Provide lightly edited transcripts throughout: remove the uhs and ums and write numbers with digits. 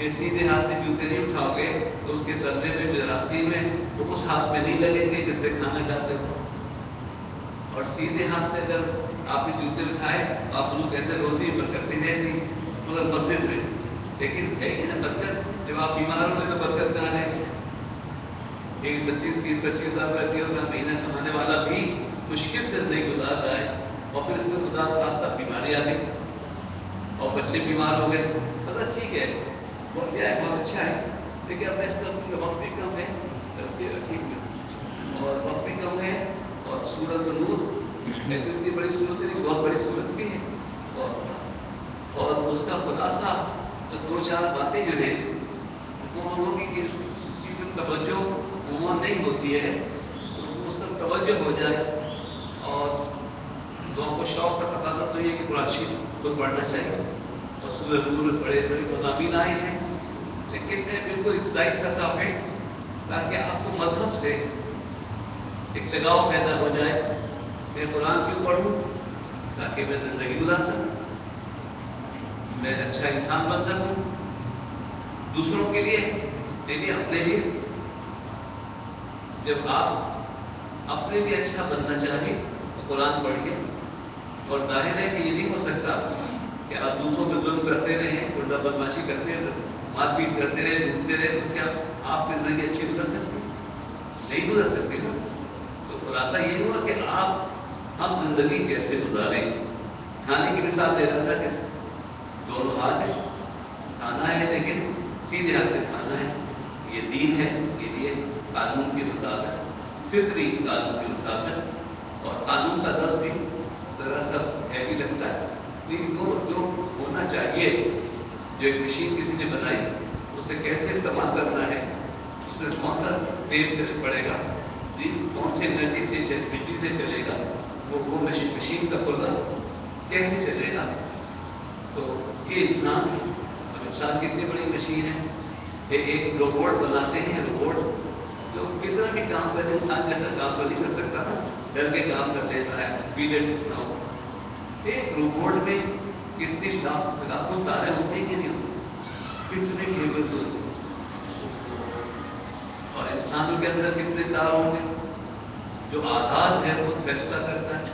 کہ سیدھے ہاتھ سے جوتے نہیں اٹھاؤ گے تو اس کے تلے میں جراثیم ہے تو اس ہاتھ میں نہیں لگیں گے جس سے کھانا کھاتے ہو. اور سیدھے ہاتھ سے اگر آپ نے جوتے اٹھائے تو آپ لوگ کہتے روزی برکت نہیں رہتی مگر مسجد میں. لیکن ہے ہی نا برکت. جب آپ بیمار ہو گئے تو برکت کہاں رہے گی؟ ایک 25-25 ہزار رہتی ہے مہینہ کمانے والا بھی مشکل سے زندگی گزارتا ہے اور پھر اس میں خدا راستہ بیماری آ گئی اور بچے بیمار ہو گئے. پتا ٹھیک ہے وہ کیا ہے بہت اچھا ہے لیکن اب اس کا وقت بھی کم ہے اور وقت بھی کم ہے اور سورت نور اتنی بڑی صورت نہیں بہت بڑی صورت بھی ہے اور اس کا خلاصہ دو چار باتیں جو ہیں وہ لوگوں کی کسی کو توجہ عموماً نہیں ہوتی ہے اس کا توجہ ہو جائے اور لوگوں کو شوق کا تقاضا تو یہ کہ قرآن شریف کو پڑھنا چاہیے اور سورۃ نور بڑے بڑے مضامین آئے ہیں لیکن میں بالکل ابتدائی سطح پہ تاکہ آپ کو مذہب سے ایک لگاؤ پیدا ہو جائے. میں قرآن کیوں پڑھوں؟ تاکہ میں زندگی گزار سکوں, میں اچھا انسان بن سکوں دوسروں کے لیے لیکن اپنے لیے. جب آپ اپنے لیے اچھا بننا چاہیں تو قرآن پڑھیے اور ظاہر ہے کہ یہ نہیں ہو سکتا کہ آپ دوسروں پہ ظلم کرتے رہیں الٹا بدماشی کرتے رہے مار پیٹ کرتے رہے ڈھونڈتے رہے تو کیا آپ کی زندگی اچھی گزر سکتے؟ نہیں گزر سکتے نا. تو خلاصہ یہ ہوا کہ ہم زندگی کیسے گزاریں. کھانے کی مثال دے رہا تھا کہ دونوں ہاتھ ہیں کھانا ہے لیکن سیدھے ہاتھ سے کھانا ہے. یہ دین ہے یہ لیے قانون کے مطابق فطری قانون کے مطابق اور قانون کا درد بھی ذرا سا ہیوی لگتا ہے لیکن وہ جو ہونا چاہیے جو ایک مشین کسی نے بنائی اسے کیسے استعمال کرنا ہے اس میں کون سا تیل پڑے گا کون سی انرجی سے بجلی سے چلے گا وہ مشین کا کھلنا کیسے چلے گا. تو یہ انسان کتنی بڑی مشین ہے. ایک روبوٹ بناتے ہیں روبوٹ جو کتنا بھی کام کرے انسان جیسا کام تو نہیں کر سکتا نا ڈر کے کام کر لیتا ہے پیریڈ. ایک روبوٹ میں کتنی لاکھوں تاریں ہوتی ہیں کہ نہیں کتنے کیبلز ہوتے اور انسانوں کے اندر کتنے تار ہوں گے. جو آزاد ہے وہ فیصلہ کرتا ہے.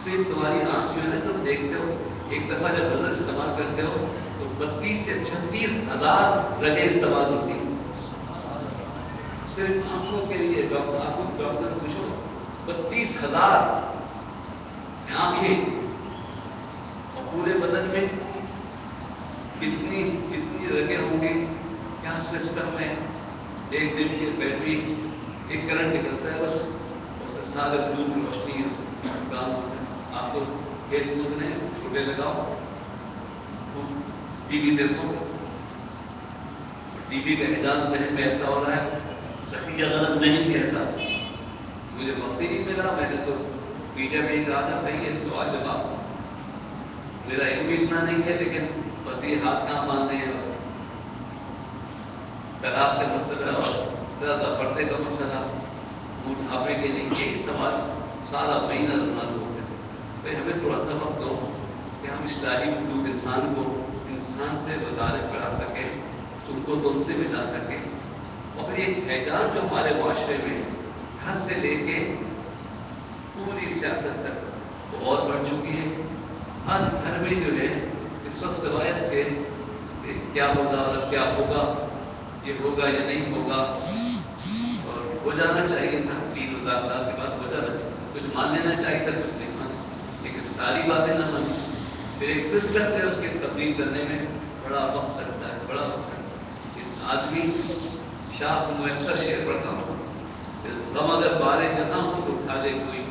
صرف تمہاری آنکھ جو ہے نا تم دیکھتے ہو ایک دفعہ جب نظر استعمال کرتے ہو تو 32 سے 36 ہزار رگیں استعمال ہوتی ہیں صرف آنکھوں کے لیے. ڈاکٹر پوچھو 32,000 آنکھیں اور پورے بدن میں کتنی رگیں ہوں گی. کیا سسٹم ہے. ایک دن کی بیٹری ایک کرنٹ نکلتا ہے بس اس سے سارے وجود کی روشنی کام ہوتا ہے. آپ کو کھیل کود میں چھوٹے لگاؤ ٹی وی دیکھو ٹی وی کا نظام ذہن میں ایسا ہو رہا ہے صحیح یا غلط نہیں کہتا مجھے وقت ہی نہیں ملا. میں نے تو میڈیا میں کہا تھا بھائی یہ سوال جواب میرا علم بھی اتنا نہیں ہے لیکن بس یہ ہاتھ کام باندھنے ہیں طلاق کا مسئلہ زیادہ پردے کا مسئلہ بوڑھاپے کے لیے یہی سوال سارا مہینہ رمضان ہو گیا. تو ہمیں تھوڑا سا وقت دو کہ ہم اصلاحی مخلوق انسان کو انسان سے وزارت پڑھا سکیں تم کو تم سے ملا سکیں. اور پھر ایک اعجاز جو ہمارے معاشرے میں گھر سے لے کے پوری سیاست تک وہ اور بڑھ چکی ہے. ہر گھر میں جو ہے اس وقت سوائے اس کے کیا ہوگا اور کیا ہوگا یہ ہوگا یا نہیں ہوگا اور ہو جانا چاہیے تھا 3,000 کے بعد ہو جانا چاہیے کچھ مان لینا چاہیے تھا کچھ نہیں مان لیکن ساری باتیں نہ مانی. پھر ایک سسٹم ہے اس کی تبدیل کرنے میں بڑا وقت لگتا ہے بڑا وقت لگتا ہے. آدمی شاہ میں اکثر شعر پڑھتا ہوں غم اگر بارے جہاں ہو تو اٹھا دے کوئی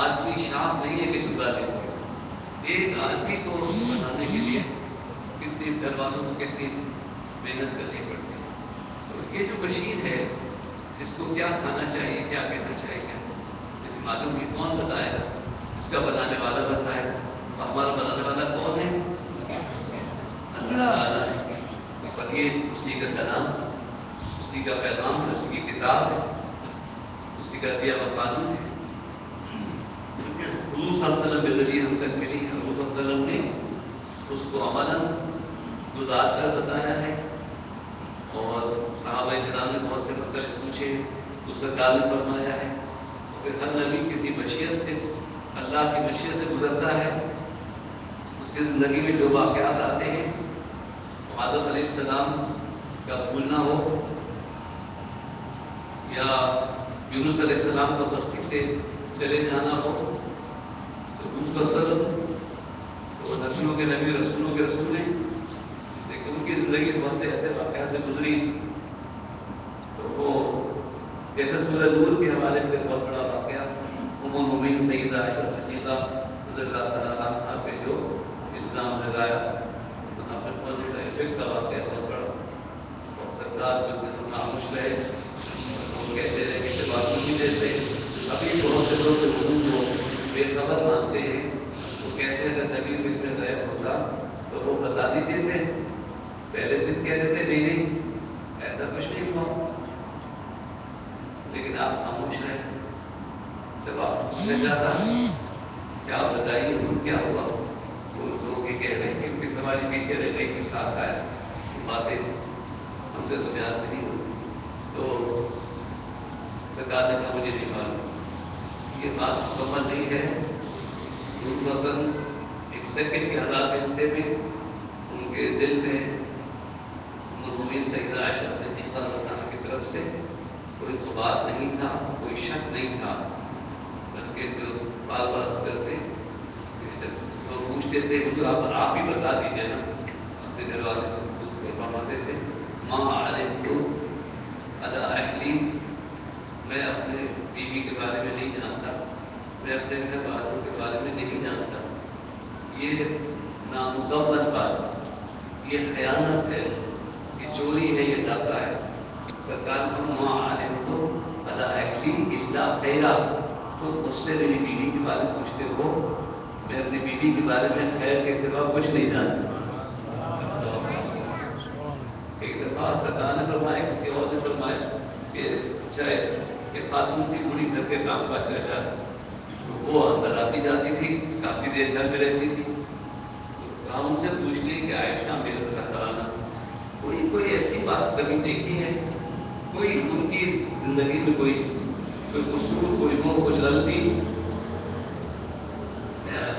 آدمی شاہ نہیں ہے کہ جدا دے. ایک آدمی کو بنانے کے لیے کتنی گھر والوں کو کتنی محنت کرنی پڑتی ہے. تو یہ جو مشین ہے اس کو کیا کھانا چاہیے کیا کہنا چاہیے معلوم نہیں کون بتائے گا. اس کا بنانے والا بتائے گا. اور ہمارا بنانے والا کون ہے؟ اللہ تعالیٰ ہے. اور یہ اسی کا کلام اسی کا پیغام ہے اسی کی کتاب ہے اسی کا دیا ہوا قانون ہے. حضور صلی اللہ علیہ وسلم کے ذریعے ہم تک ملی. حضور صلی اللہ علیہ وسلم نے اس کو عملاً گزار کر بتایا ہے، اور صحابہ کرام نے بہت سے مسئلے پوچھے تو سرکار نے فرمایا ہے. پھر ہر نبی کسی مشیت سے، اللہ کی مشیت سے گزرتا ہے. اس کی زندگی میں جو واقعات آتے ہیں، آدم علیہ السلام کا بھولنا ہو، یا یونس علیہ السلام کا بستی سے چلے جانا ہو، تو مسلسل تو نبیوں کے نبی، رسولوں کے رسول ہیں، لیکن ان کی زندگی بہت سے ایسے واقعات سے گزری. تو وہ جیسے سورہ نور کے حوالے سے بہت بڑا واقعہ، ام المؤمنین سیدہ عائشہ صدیقہ رضی اللہ تعالیٰ عنہا پہ جو الزام لگایا، منافقوں کا افیکٹ کا واقعہ بہت بڑا. اور سرکار جو خاموش رہے، وہ کہتے رہے کہ جواب نہیں دیتے. ابھی بہت سے لوگ حکومت کو بے خبر مانتے ہیں، وہ کہتے ہیں اگر نبی میں غائب ہوتا تو وہ بتا نہیں دیتے، پہلے دن کہہ دیتے نہیں نہیں ایسا کچھ نہیں ہوا، لیکن آپ خاموش رہے. جب آپ پوچھنا چاہتا کیا آپ بتائیے کیا ہوا، وہ لوگ یہ کہہ رہے ہیں کہ ان کی سواری پیچھے رہ گئی کہ ساتھ آیا، باتیں ہم سے تو بیان نہیں ہوئی. تو سرکار نے کہا مجھے نہیں معلوم، یہ بات مکمل نہیں ہے. مثلاً ایک سیکنڈ کے حالات حصے میں ان کے دل میں المؤمنین سیدہ عائشہ صدیقہ رضی اللہ عنہا کی طرف سے کوئی غبار نہیں تھا، کوئی شک نہیں تھا، بلکہ جو بار بار عرض کرتے تو پوچھتے تھے کہ آپ ہی بتا دیجیے نا، اپنے گھر والے کو فرماتے تھے ماں علمت علی اہلی، میں اپنے بیوی کے بارے میں نہیں جانتا، میں اپنے گھر والوں کے بارے میں نہیں جانتا. یہ نامکمل بات، یہ خیانت ہے، یہ چوری ہے، یہ دھوکہ ہے. سرکار کو ماں علمت علی اہلی الا خیرا، تو مجھ سے میری بیوی کے بارے میں پوچھتے ہو، میں اپنی بیوی کے بارے میں خیر کے سوا کچھ نہیں جانتا. ایک دفعہ سرکار نے فرمایا، کسی اور نے فرمایا کہ اچھا ہے کہ خاتون کی بڑی گھر کے کام کاج رہ جاتی، وہ اندر آتی جاتی تھی، کافی دیر گھر میں رہتی تھی. تو ان سے پوچھ لی کہ عائشہ میرے گھر کرانا کوئی ایسی بات کبھی دیکھی ہے، کوئی ان کی زندگی میں کوئی قصور، کوئی ہو، کچھ غلطی؟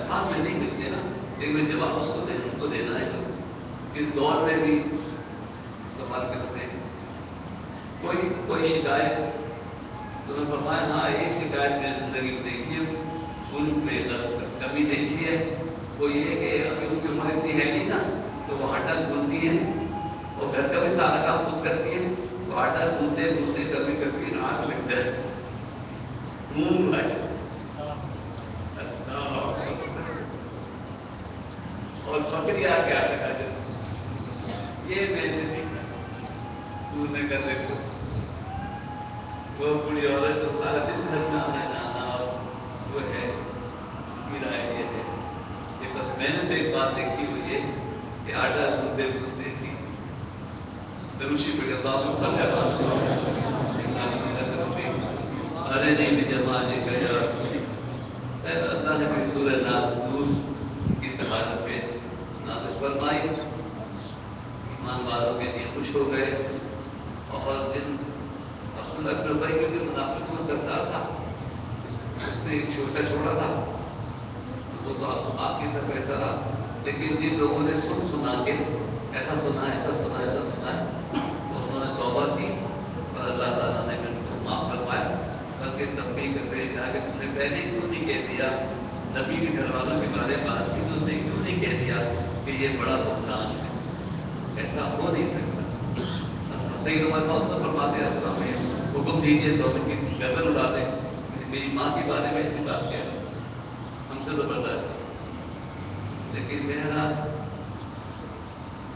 بات میں نہیں ملتے نا، لیکن جواب اس کو دینا ہے. اس دور میں بھی سوال کرتے ہیں کوئی شکایت، تو نے فرمایا ہاں ایک شکایت میں زندگی میں دیکھی ہے، ان میں کمی دیکھی ہے، وہ یہ کہ ابھی ان کی عمر اتنی ہے نہیں نا، تو وہ آٹا گھولتی ہے، اور گھر کا بھی سارا کام خود کرتی ہے. وہ آٹا گھولتے گھولتے کبھی کبھی آگ لگ جائے، منہ اور بکری آ کے آٹا کھا جاتی. یہ میں نے دیکھا تو نے کر دیکھو، وہ بڑی عورت تو سارا دن گھر میں آنا جانا، اور وہ ہے اس کی رائے یہ ہے کہ بس میں نے تو ایک بات دیکھی ہوئی ہے کہ آٹا گھولتے گھولتے تھی دروشی پڑے اللہ صلی ارے نہیں جمانے گیا. اللہ نے بھی سورہ نور کی تبارک پہ نازل فرمائی، ایمان والوں کے لیے خوش ہو گئے. اور دن عبداللہ بن ابی کیونکہ منافقوں میں سردار تھا، اس نے ایک شوشہ چھوڑا تھا، وہ تو آپ کی طرف ایسا رہا. لیکن جن لوگوں نے سنا کے ایسا سنا ایسا سنا ایسا سنا ہے، تو انہوں نے توبہ کی اور اللہ تعالیٰ نے ان کو معاف فرمایا. بلکہ تنبیہ کرتے ہیں کہا کہ تم نے پہلے کیوں نہیں کہہ دیا، نبی کے گھر والوں کے بارے میں بات کی تو کیوں نہیں کہہ دیا کہ یہ بڑا بہتان ہے، ایسا ہو نہیں سکتا. صحیح عمر بہت فرماتے ہیں اسلام میں حکم دیجیے تو ان کی گردن اڑا دیں. میری ماں کے بارے میں ایسی بات کیا ہم سے تو برداشت نہیں. لیکن بہرحال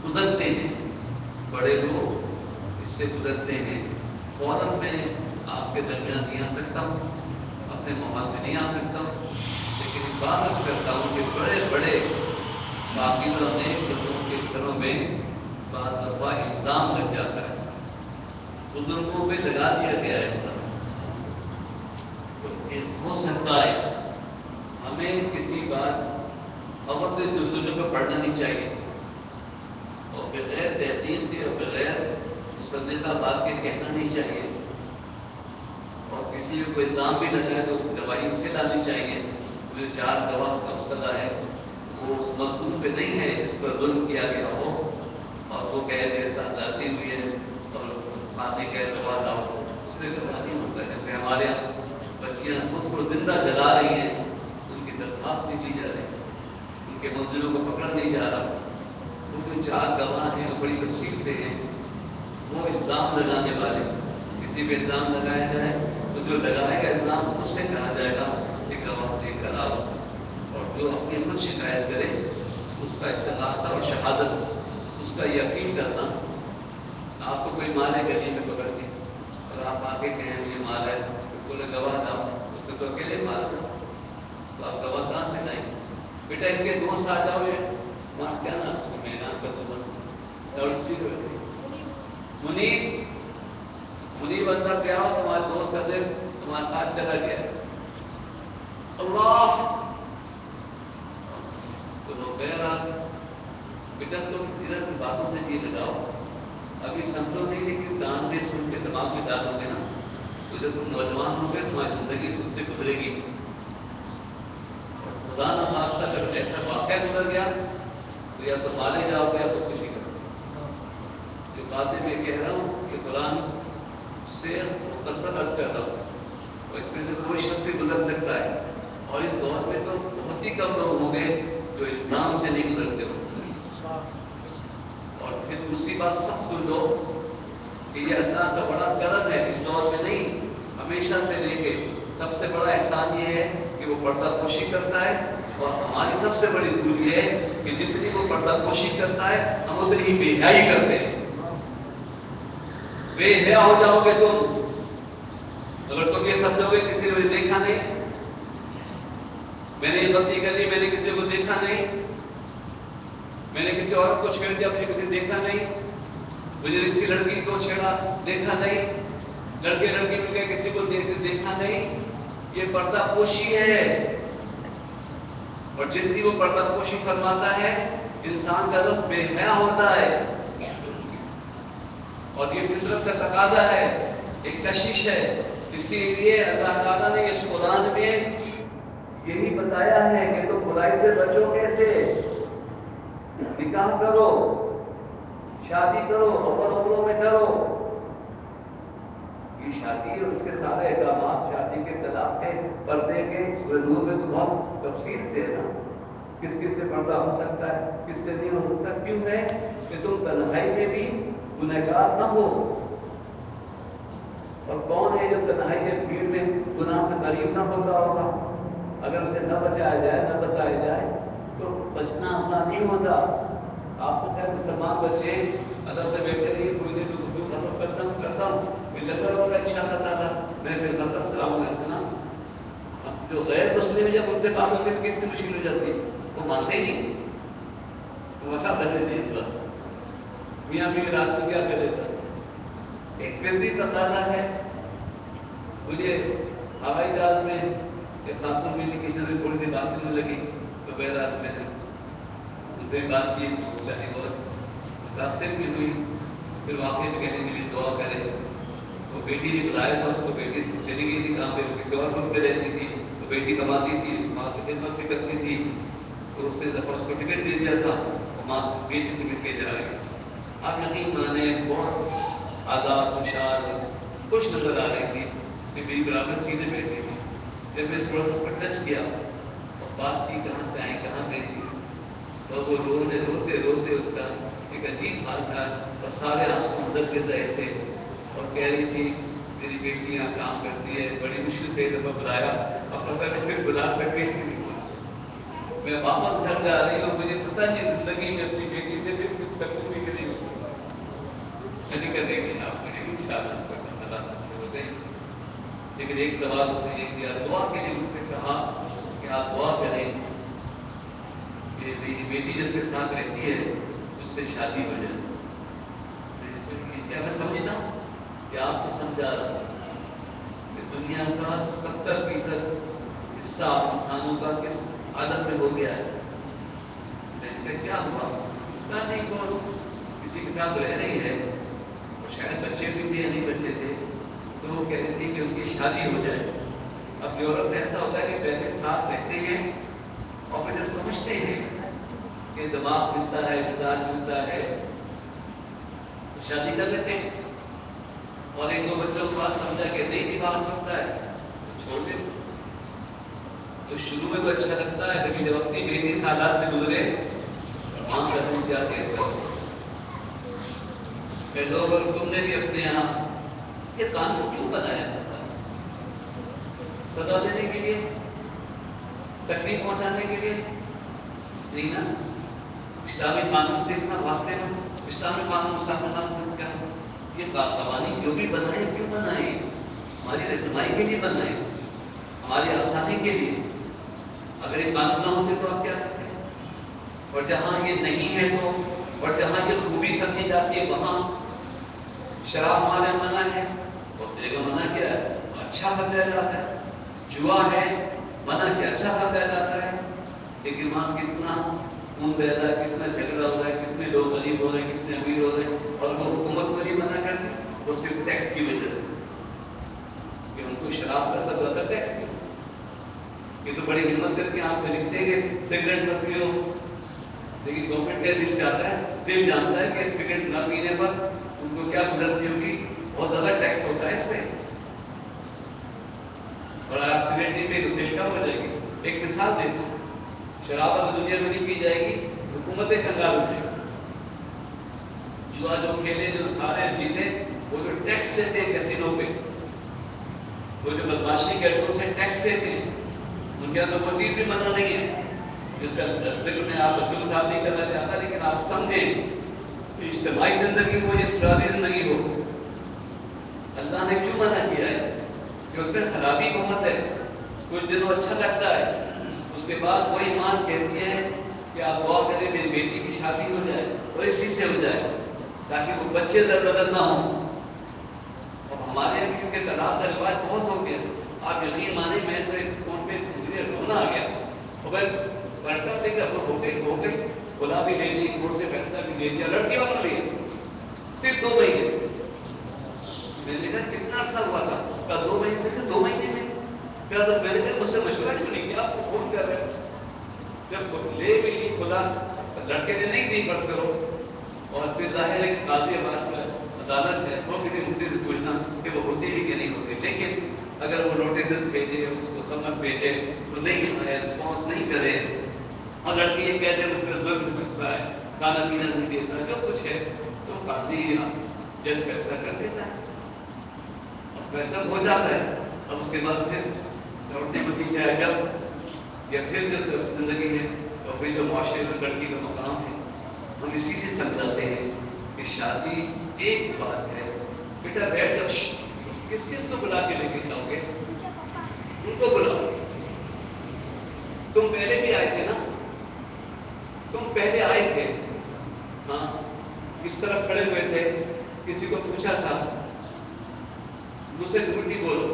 گزرتے ہیں بڑے لوگ، اس سے گزرتے ہیں. فوراً میں آپ کے درمیان نہیں آ سکتا ہوں، اپنے ماحول میں نہیں آ سکتا ہوں، لیکن بات عرض کرتا ہوں کہ بڑے بڑے باقیدہ نیک لوگوں کے گھروں میں بعض دفعہ الزام لگ جاتا ہے، بزرگوں پہ لگا دیا گیا ہے. ہو سکتا ہے ہمیں کسی بات اور جستجو پہ پڑھنا نہیں چاہیے، اور اور بغیر تحقیق کے اور بغیر مصدقہ بات کے کہنا نہیں چاہیے، اور کسی کو الزام بھی لگائے تو اس گواہی اسے لانی چاہیے۔ جو 4 گواہ کا مسئلہ ہے وہ اس مظلوم پہ نہیں ہے جس پر ظلم کیا گیا ہو، اور وہ کہے میرے ساتھ زیادتی ہوئی ہے اور قاضی کہے گواہ لاؤ، اس میں گواہ نہیں ہوتا ہے۔ جیسے ہمارے یہاں بچیاں خود کو زندہ جلا رہی ہیں، ان کی درخواست نہیں دی جا رہی، ان کے منزلوں کو پکڑا نہیں جا رہا، وہ جو 4 گواہ ہیں وہ بڑی تفصیل سے ہیں، وہ الزام لگانے والے، کسی پہ الزام لگایا جائے تو جو لگائے گا الزام اس سے کہا جائے گا کہ گواہ لے کر آؤ، اور جو اپنی خود شکایت کرے اس کا استغاثہ اور شہادت، اس کا یقین کرنا۔ آپ کو کوئی مال ہے گلی میں پکڑ کے اور آپ آ کے کہیں مجھے مال ہے، بولے گواہ لاؤ، اس نے تو اکیلے مال تھا، تو آپ گواہ کہاں سے لائیں؟ بیٹا ان کے دوست آ جاؤ، وہاں کیا نا اس کو میدان کا تو بس لاؤڈ اسپیکر منیب اندر پہ آؤ، تمہارے دوست کا دل تمہارے ساتھ چلا گیا، اللہ تو وہ کہہ رہا بیٹا تم ادھر کی باتوں سے جی لگاؤ، ابھی سمجھو نہیں، لیکن کان میں سن کے دماغ میں ڈالو گے نا تو جب تم نوجوان ہو گے تمہاری زندگی سے اس سے گزرے گی، خدا نہ خواستہ اگر ایسا واقعہ گزر گیا تو یا تو مارے جاؤ گے یا تو خوشی کرو۔ جو باتیں میں کہہ رہا ہوں کہ قرآن سے مختصر عرض کر رہا ہوں، اور اس میں سے کوئی شخص بھی گزر سکتا ہے، اور اس دور میں تو بہت ہی کم لوگ ہوں گے جو الزام سے نہیں گزرتے ہوں۔ اور پھر دوسری بات سب سن لو کہ یہ اللہ کا بڑا کرم ہے، اس دور میں نہیں ہمیشہ سے لے کے سب سے بڑا احسان یہ ہے کہ وہ پردہ پوشی کرتا ہے، اور ہماری سب سے بڑی بھول یہ ہے کہ جتنی وہ پردہ پوشی کرتا ہے ہم اتنی ہی بے حیائی کرتے ہیں۔ بے حیا ہو جاؤ گے تم اگر تم یہ سمجھو گے کسی نے مجھے دیکھا نہیں، میں نے یہ غلطی کر لی، میں نے کسی کو دیکھا نہیں، میں نے کسی عورت کو چھیڑ دیا، مجھے کسی نے دیکھا نہیں، مجھے کسی لڑکی کو چھیڑا دیکھا نہیں، لڑکے لڑکی مل کے کسی کو دیکھا نہیں، یہ پردہ پوشی ہے۔ اور جتنی وہ پردہ پوشی فرماتا ہے انسان کا لفظ بے حیا ہوتا ہے، اور یہ فطرت کا تقاضا ہے، ایک کشش ہے۔ اسی لیے اللہ تعالیٰ نے اس قرآن میں یہی بتایا ہے کہ تم برائی سے بچو کیسے، نکاح کرو، شادی کرو، عمروں میں کرو۔ یہ شادی اور اس کے سارے احکامات شادی کے، طلاق کے، پردے کے، نور میں تو بہت تفصیل سے ہے نا، کس کس سے پردہ ہو سکتا ہے، کس سے نہیں ہو سکتا، کیوں ہے کہ تم تنہائی میں بھی گنہگار نہ ہو۔ اور کون ہے جو تنہائی کے بھیڑ میں گناہ سے قریب نہ ہوتا ہوگا؟ اگر اسے نہ بچایا جائے، نہ بتایا جائے تو بچنا آسان نہیں ہوتا۔ آپ تو خیر مسلمان بچے اللہ سے بیٹھے رہیے، کوئی دن گفتگو ختم کرتا ہوں پھر لگا ہوگا ان شاء اللہ تعالیٰ میں پھر ختم السلام علیہ السلام۔ اب جو غیر مسلم جب ان سے بات ہوتی ہے کتنی مشکل ہو جاتی ہے، وہ مانتے ہی نہیں، وہ وسا کر لیتے ہیں۔ میاں بھی رات میں کیا کر لیتا ہے، ایک فطری تقاضا ہے۔ مجھے ہوائی جہاز میں ایک خاتون ملی، کسی نے تھوڑی سی بات کرنے لگی تو بہرحال میں نے ان سے بات کی، چاہے بہت متاثر بھی ہوئی، پھر واقعی میں کہنے کے لیے دعا کرے۔ وہ بیٹی نے بلایا تھا اس کو، بیٹی چلی گئی تھی کام پہ، کسی اور ملک پہ رہتی تھی، تو بیٹی کماتی تھی، ماں کی خدمت بھی کرتی تھی، تو اس نے دفعہ اس کو ٹکٹ دے دیا تھا، اور ماں بیٹی سے مل کے جا رہی۔ آپ یقین مانے بہت آزاد، خوشحال، خوش نظر آ رہی تھی کہ میری برابر سینے بیٹھی تھی۔ جب میں تھوڑا سا اس پر ٹچ کیا اور بات کی کہاں سے آئی، کہاں گئی تھی، تو وہ روتے روتے اس کا ایک عجیب حال تھا، اور سارے آنسو اندر گر رہے تھے، اور کہہ رہی تھی میری بیٹی یہاں کام کرتی ہے، بڑی مشکل سے ایک دفعہ بلایا، اب پتہ نہیں پھر بلا سکے۔ میں واپس گھر جا رہی ہوں، مجھے پتہ نہیں زندگی میں اپنی بیٹی سے پھر کچھ سکون بھی نہیں ہو سکتا۔ چلی کر دیں گے آپ کو انشاءاللہ اللہ سے ہو گئی۔ لیکن ایک سوال اس نے یہ کیا، دعا کے لیے مجھ سے کہا کہ آپ دعا کریں کہ میری بیٹی جس کے ساتھ رہتی ہے اس سے شادی ہو جائے۔ کیا میں سمجھتا ہوں کہ آپ کو سمجھا رہا ہوں کہ دنیا کا 70% حصہ انسانوں کا کس حالت میں ہو گیا ہے۔ میں نے کہا کیا ہوا؟ کہا نہیں کون کسی کے ساتھ رہ رہی ہے، اور شاید بچے بھی تھے یا نہیں بچے تھے، تو وہ کہہ رہی تھی کہ ان کی شادی ہو جائے. اب یورپ میں ایسا ہوتا ہے کہ پہلے ساتھ رہتے ہیں اور پھر جب سمجھتے ہیں کہ دماغ ملتا ہے، مزاج ملتا ہے، تو شادی کر لیتے ہیں. اور ایک دو بچوں کے پاس سمجھا کہ نہیں نبھا سکتا ہے تو چھوڑ دیتے. تو شروع میں تو اچھا لگتا ہے، لیکن جب اپنی بیٹی سالات سے گزرے وہاں سے ہم جاتے ہیں کہ لوگ اور تم نے بھی اپنے یہاں یہ قانون کیوں بنایا جاتا ہے؟ سزا دینے کے لیے، تکلیف پہنچانے کے لیے نہیں نا. اسلامی قانون سے اتنا بھاگتے ہیں. اسلامی قانون کا یہ قوانین جو بھی بنائے کیوں بنائے؟ ہماری رہنمائی کے لیے بنائے، ہماری آسانی کے لیے. اگر یہ قانون نہ ہوتے تو آپ کیا کرتے ہیں؟ اور جہاں یہ نہیں ہے تو، اور جہاں یہ خوبی سمجھی جاتی ہے وہاں شراب مانے منع ہے، اس جگہ منع کیا ہے اچھا سمجھا جاتا ہے. جوا ہے منع کیا اچھا سمجھا جاتا ہے. لیکن وہاں کتنا خون بہ رہا ہے، کتنا جھگڑا ہو رہا ہے، کتنے لوگ غریب ہو رہے ہیں، کتنے امیر ہو رہے ہیں، اور وہ حکومت کو نہیں منع کرتی، وہ صرف ٹیکس کی وجہ سے کہ ان کو شراب کا سب زیادہ ٹیکس کیوں. یہ تو بڑی ہمت کر کے آپ کو لکھتے ہیں کہ سگریٹ مت پیو، لیکن گورنمنٹ کا دل چاہتا ہے، دل جانتا ہے کہ سگریٹ نہ پینے پر ان کو کیا گزرتی ہوگی، بہت زیادہ ٹیکس ہوتا ہے اس پہ. اور آپ سگریٹ نہیں پی تو سیل کم ہو جائے گی. ایک مثال دیتا ہوں، شراب اگر دنیا میں نہیں پی جائے گی حکومتیں کنگال ہو جائیں گی. جوا جو کھیلے، جو کھانے پیتے، وہ جو ٹیکس لیتے ہیں کیسینو پہ، وہ جو بدماشی کے اڈوں سے ٹیکس لیتے ہیں، ان کے اندر وہ چیز بھی منع نہیں ہے جس کا ذکر میں آپ بچوں کے ساتھ نہیں کرنا چاہتا. لیکن آپ سمجھیں کہ اجتماعی زندگی ہو یا انفرادی زندگی ہو، اللہ نے کیوں منع کیا ہے؟ کہ اس میں خرابی بہت ہے. کچھ دنوں اچھا لگتا ہے، اس کے بعد وہی ماں کہتی ہے کہ آپ دعا کریں میری بیٹی کی شادی ہو جائے اور اسی سے ہو جائے تاکہ وہ بچے در بدر نہ ہوں. اور ہمارے یہاں کیونکہ طلاق کا رواج بہت ہو گیا. آپ یقین مانیں، میں تو ایک فون پہ مجھے رونا آ گیا. اور میں پڑھتا تھا کہ اب ہو گئی خدا بھی لے لی، کورٹ سے فیصلہ بھی لے لیا، لڑکی والا لیا صرف 2 مہینے. میں نے کہا کتنا عرصہ ہوا تھا؟ کہا 2 مہینے میں. 2 مہینے میں کیا تھا؟ میں نے کہا مجھ سے مشورہ کیوں نہیں کیا؟ آپ کو فون کر رہے ہیں. جب لے بھی لی خدا لڑکے نے نہیں دی فرض کرو، اور پھر ظاہر ہے کہ قاضی عباس میں عدالت ہے، وہ کسی مفتی سے پوچھنا کہ وہ ہوتی بھی کہ نہیں ہوتی. لیکن اگر وہ نوٹس بھیجے، اس کو سمجھ بھیجے تو نہیں ہے، رسپانس نہیں کرے، اور لڑکی یہ کہہ دے مجھ پہ ظلم کرتا ہے، کھانا پینا نہیں دیتا، جو کچھ ہے تو قاضی جج فیصلہ کر دیتا ہے اور فیصلہ ہو جاتا ہے. اب اس کے بعد پھر لوٹنے کو پیچھے آئے جب یا پھر جو زندگی ہے اور پھر جو معاشرے میں لڑکی کا مقام ہے، ہم اسی لیے سمجھاتے ہیں کہ شادی ایک بات ہے. بیٹا بیٹھ جاؤ، کس کس کو بلا کے لے کے جاؤ گے؟ ان کو بلاؤ. تم پہلے بھی آئے تھے نا، تم پہلے آئے تھے، ہاں کس طرف کھڑے ہوئے تھے، کسی کو پوچھا تھا؟ مجھ سے جھوٹ نہیں بولو.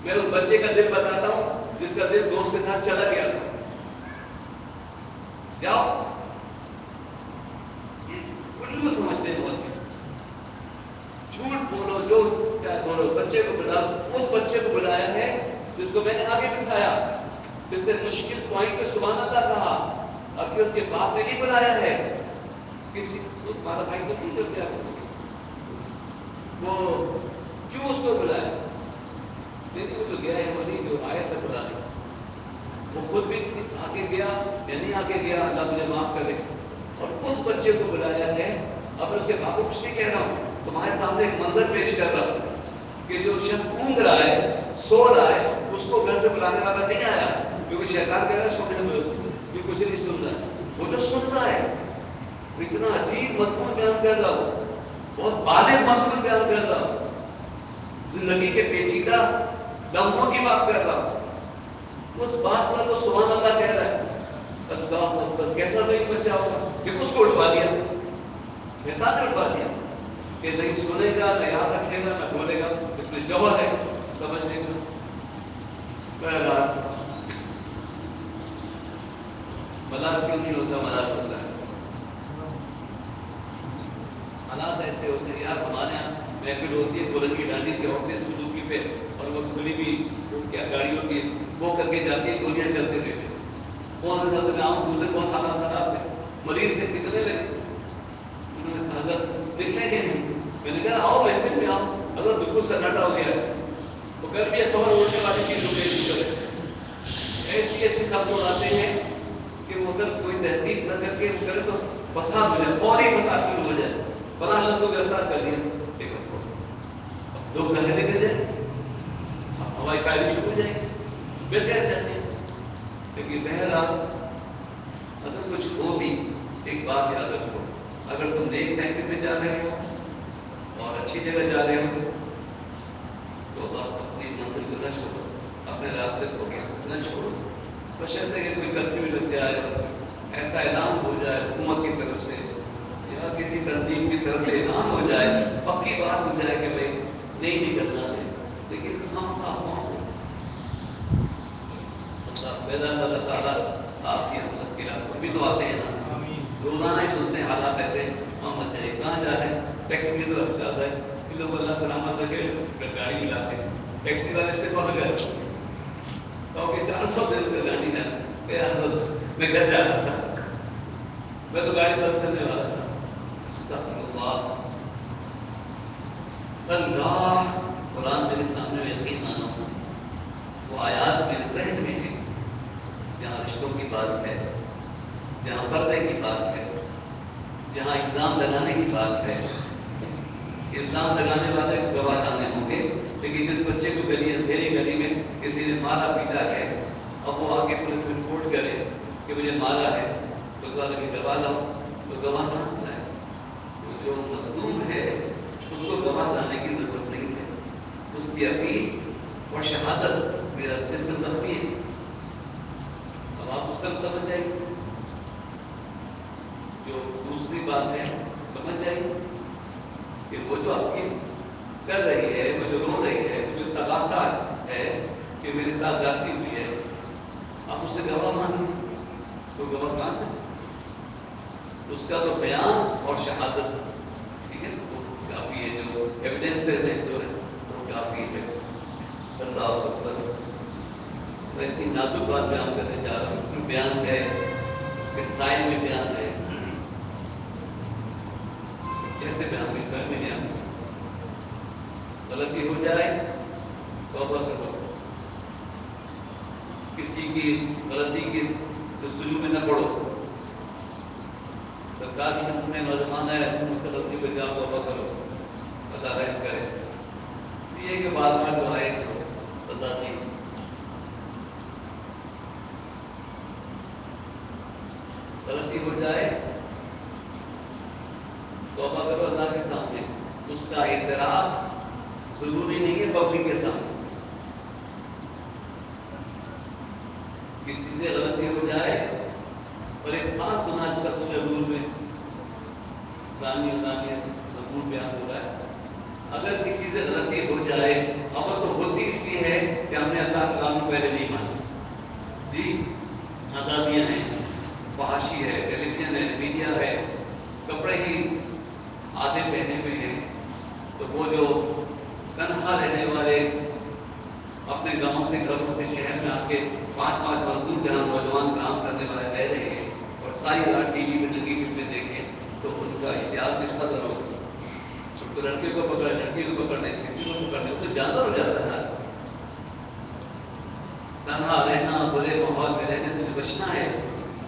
میں اس بچے کا دل بتاتا ہوں جس کا دل دوست کے ساتھ چلا گیا تھا. جاؤ، الو سمجھتے ہیں بہت. جھوٹ بولو جو کیا بولو، بچے کو بلا. اس بچے کو بلایا ہے جس کو میں نے آگے بٹھایا، جس سے مشکل پوائنٹ پہ سبحان اللہ کہا. اب کہ اس کے باپ نے نہیں بلایا ہے کسی تو تمہارا بھائی تو نہیں جو کیا وہ کیوں اس کو بلایا؟ لیکن وہ جو گیا ہے وہی جو آیا تھا بلانے، وہ خود بھی آگے گیا یا نہیں آگے گیا، اللہ مجھے معاف کرے. اور اس بچے کو بلایا ہے. اب اس کے باپ کو کچھ نہیں کہہ رہا ہوں، تمہارے سامنے ایک منظر پیش کر رہا ہوں کہ جو شخص اونگ رہا ہے، سو رہا ہے، اس کو گھر سے بلانے والا نہیں آیا کیونکہ شیطان کہہ رہا ہے اس کو یہ کچھ نہیں سن رہا ہے. وہ جو سن رہا ہے اتنا عجیب مضمون بیان کر رہا ہوں، بہت بالغ مضمون بیان کر رہا ہوں، زندگی کے پیچیدہ لمحوں کی بات کر رہا ہوں. اس بات پر وہ سبحان اللہ کہہ رہا ہے. اللہ اکبر، کیسا نہیں بچا ہوگا کہ اس کو اٹھوا دیا، شیطان نے اٹھوا دیا کہ نہیں سنے گا، نہ یاد رکھے گا، نہ بولے گا. اس میں جوہر ہے سمجھنے کا. مذاق کیوں نہیں ہوتا؟ مذاق ہوتا ہے. حالات ایسے ہوتے ہیں یار. ہمارے یہاں محفل ہوتی ہے بلند کی ڈانڈی سے عورتیں سلوکی پہ اور وہ کھلی بھی کیا گاڑیوں کی وہ کر کے جاتی ہے, گولیاں چلتے ہوئے کون سا میں آؤں مجھے بہت حالات خراب ہے, مریض سے کتنے لگے. انہوں نے کہا اگر نکلیں گے نہیں. میں نے کہا آؤ محفل میں آؤ. اگر بالکل سناٹا ہو گیا ہے تو کر بھی خبر اڑنے والی چیز ہو گئی. ایسی ایسی خبر آتے ہیں کہ وہ اگر کوئی تحقیق نہ کر کے وہ کرے تو فساد ہو جائے, فوری فساد ہو جائے. فلاں شخص کو گرفتار کر دیا, لوگ سہنے نکل جائے, ہوائی فائرنگ شروع ہو جائے, بے چین جاتے ہیں. لیکن بہرحال اگر کچھ ہو بھی ایک بات یاد رکھو, اگر تم نیک محفل میں جا رہے ہو اور اچھی جگہ جا رہے ہو تو آپ اپنی منزل کو نہ چھوڑو, اپنے راستے کو نہ چھوڑو. بشرطے کہ کوئی کرفیو لگ جائے, ایسا اعلان ہو جائے حکومت کی طرف سے یا کسی تنظیم کی طرف سے اعلان ہو جائے, پکی بات ہو جائے کہ بھائی نہیں نکلنا ہے, لیکن ہم اللہ تعالیٰ آپ کی ہم سب کی رات بھی تو آتے ہیں نا, روزانہ ہی سنتے ہیں حالات ایسے. محمد جائے کہاں جا رہے ہیں, ٹیکسی کی طرف سے آتا ہے کہ لوگ اللہ سلامت رکھے گاڑی ملاتے ہیں. ٹیکسی والے سے کہا گیا تو کہ 400 دے روپے گاڑی جانا, میں گھر جا رہا تھا, میں تو گاڑی بند کرنے والا تھا. استغفر اللہ. قرآن میرے سامنے میں یقین مانو وہ آیات میرے ذہن میں ہے جہاں رشتوں کی بات ہے, جہاں پردے کی بات ہے, جہاں الزام لگانے کی بات ہے. الزام لگانے والے گواہ لانے ہوں گے, لیکن جس بچے کو گلی اندھیری گلی میں کسی نے مارا پیٹا ہے, اب وہ آ کے پولیس میں رپورٹ کرے کہ مجھے مارا ہے, تو اس والے بھی گواہ لاؤ, تو گواہ لا سکتا ہے. تو جو مظلوم ہے اس کو گواہ لانے کی ضرورت نہیں ہے, اس کی اپیل اور شہادت میرا جسم زخمی ہے. اب آپ اس طرف سمجھ جائیں گے. جو دوسری بات ہے سمجھ جائیں گے کہ وہ جو اپیل کر رہی ہے, وہ جو رو رہی ہے, جو استغاثہ ہے کہ میرے ساتھ جاتی ہوئی ہے, آپ اس سے گواہ مانگیں تو گواہ کہاں سے؟ اس کا تو بیان اور شہادت ٹھیک ہے وہ کافی ہے, جو ایویڈینسز ہیں جو ہے وہ کافی ہے. اللہ اکبر. میں اتنی نازک بات بیان کرنے جا رہا ہوں, اس میں بیان ہے, اس کے سائن میں بیان ہے, کیسے بیان کی سمجھ میں نہیں آتا. غلطی ہو جائے توبہ کرو, کسی کی غلطی کی جستجو میں نہ پڑو. سرکار کی حکم میں نوجوان ہے اس سے غلطی پہ جاؤ توبہ کرو, اللہ رحم کرے. یہ کہ بعد میں جو آئے تو سزا دی. غلطی ہو جائے توبہ کرو اللہ کے سامنے, اس کا اعتراف ضروری نہیں ہے پبلک کے سامنے. کسی سے غلطی ہو جائے اور ایک خاص گناہ جس کا سورہ نور میں ضرور بیان ہو رہا ہے, اگر کسی سے غلطی ہو جائے اب تو ہوتی اس لیے ہے کہ ہم نے اللہ کا قانون پہلے نہیں مانا. جی آزادیاں ہیں, فحاشی ہے, ٹیلی ویژن ہے, میڈیا ہے, کپڑے ہی آدھے پہنے ہوئے ہیں, تو وہ جو تنہا رہنے والے اپنے گاؤں سے گھروں سے شہر میں آ کے 5-5 مزدور جہاں نوجوان کام کرنے والے رہ رہے ہیں اور ساری رات ٹی وی میں ننگی فلمیں دیکھیں, تو ان کا اشتہار کس قدر ہو. تو لڑکے کو پکڑ, لڑکی کو پکڑنے, کسی کو پکڑنے, تو جانور ہو جاتا ہے. تنہا رہنا, برے ماحول میں رہنے سے بچنا ہے,